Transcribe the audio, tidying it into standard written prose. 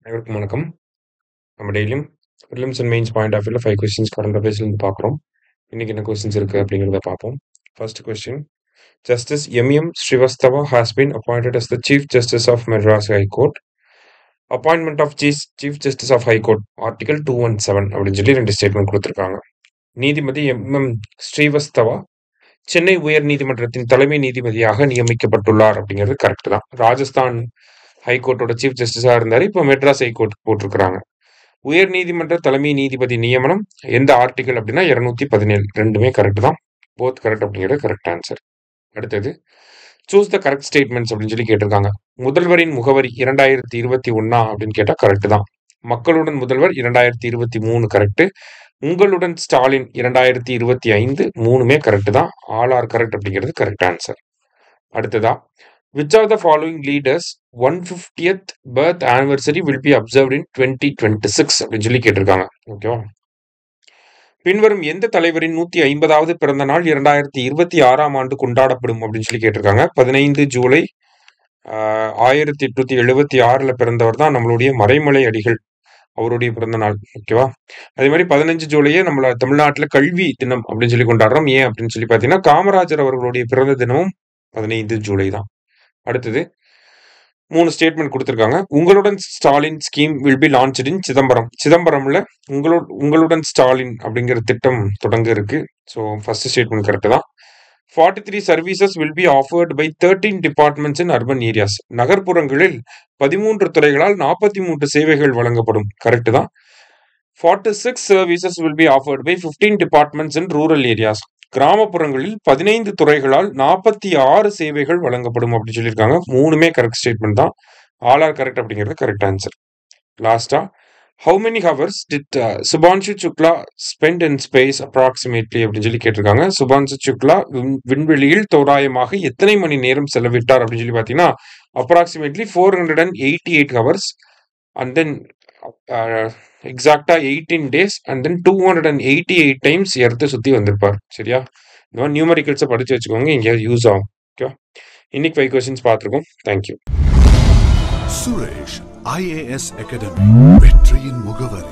அனைவருக்கும் வணக்கம். நம்ம டெய்லியும் prelims and mains point of வியூல 5 கொஸ்டின்ஸ் கரண்ட் அஃபேர்ஸ்லேருந்து பார்க்குறோம். இன்னைக்கு என்ன கொஸ்டின்ஸ் இருக்கு அப்படிங்கிறத பார்ப்போம். First question, justice M M. Srivastava has been appointed as the Chief Justice of Madras High Court. Appointment of Chief Justice of High Court, Article 217 அப்படின்னு சொல்லி 2 statement கொடுத்துருக்காங்க. நீதிபதி எம்.எம். ஸ்ரீவஸ்தவா சென்னை உயர் நீதிமன்றத்தின் தலைமை நீதிபதியாக நியமிக்கப்பட்டுள்ளார் அப்படிங்கிறது கரெக்ட் தான். ராஜஸ்தான் ஹைகோர்ட்டோட சீஃப் ஜஸ்டிஸா இருந்தாரு. இப்போ மெட்ராஸ் ஹைகோர்ட் போட்டிருக்கிறாங்க. உயர் நீதிமன்ற தலைமை நீதிபதி நியமனம் எந்த ஆர்டிகல் அப்படின்னா 217. ரெண்டுமே கரெக்ட் தான். போத் கரெக்ட் அப்படிங்கிறது கரெக்ட் ஆன்சர். அடுத்தது, சூஸ் த கரெக்ட் ஸ்டேட்மெண்ட்ஸ் அப்படின்னு சொல்லி கேட்டிருக்காங்க. முதல்வரின் முகவரி 2021 அப்படின்னு கேட்டா கரெக்ட் தான். மக்களுடன் முதல்வர் 2023 கரெக்ட். உங்களுடன் ஸ்டாலின் 2025 மூணுமே கரெக்ட் தான். ஆல் ஆர் கரெக்ட் அப்படிங்கிறது கரெக்ட் ஆன்சர். அடுத்ததா, which of the following leaders 150th birth anniversary will be observed in 2026 அப்படின்னு சொல்லி கேட்டிருக்காங்க. ஓகேவா? பின்வரும் எந்த தலைவரின் 150வது பிறந்த நாள் 2026 ஆண்டு கொண்டாடப்படும் அப்படின்னு சொல்லி கேட்டிருக்காங்க. 15 ஜூலை 1876 பிறந்தவர் தான் நம்மளுடைய மறைமலை அடிகள். அவருடைய பிறந்த நாள். ஓகேவா? அதே மாதிரி 15 ஜூலையே நம்மள தமிழ்நாட்டில் கல்வி தினம் அப்படின்னு சொல்லி கொண்டாடுறோம். ஏன் அப்படின்னு சொல்லி பார்த்தீங்கன்னா காமராஜர் அவர்களுடைய பிறந்த தினமும் 15 ஜூலை தான். அடுத்தது, 3 ஸ்டேட்மெண்ட் கொடுத்துருக்காங்க. உங்களுடன் Stalin scheme will be launched in Chidambaram. சிதம்பரம்ல உங்களுடன் ஸ்டாலின் அப்படிங்கிற திட்டம் தொடங்க இருக்கு. ஸோ ஃபர்ஸ்ட் ஸ்டேட்மெண்ட் கரெக்ட் தான். 43 services will be offered by 13 departments in urban areas. நகர்ப்புறங்களில் 13 துறைகளால் 43 சேவைகள் வழங்கப்படும். கரெக்ட் தான். 46 services will be offered by 15 departments in rural areas. கிராமப்புறங்களில் 15 துறைகளால் 46 சேவைகள் வழங்கப்படும் அப்படின்னு சொல்லியிருக்காங்க. மூணுமே கரெக்ட் ஸ்டேட்மெண்ட் தான். ஆல் ஆர் கரெக்ட் அப்படிங்கிறது கரெக்ட் ஆன்சர். லாஸ்டா, how many hours did Shubhanshu Shukla spend in space approximately அப்படின்னு சொல்லி கேட்டிருக்காங்க. சுபான்ஷு சுக்லா விண்வெளியில் தோராயமாக எத்தனை மணி நேரம் செலவிட்டார் அப்படின்னு சொல்லி பார்த்தீங்கன்னா அப்ராக்சிமேட்லி 488 ஹவர்ஸ் அண்ட் தென் எக்ஸாக்டா 18 டேஸ் அண்ட் தென் 288 டைம்ஸ் எர்த்தை சுத்தி வந்திருப்பார். சரியா? இந்த மாதிரி நியூமரிக்கல்ஸை படிச்சு வச்சுக்கோங்க, எங்கேயாவது யூஸ் ஆகும். ஓகே, இன்னைக்கு 5 கொஸ்டின்ஸ் பார்த்துருக்கோம். தேங்க்யூ. சுரேஷ் IAS அகாடமி, வெற்றியின் முகவர்.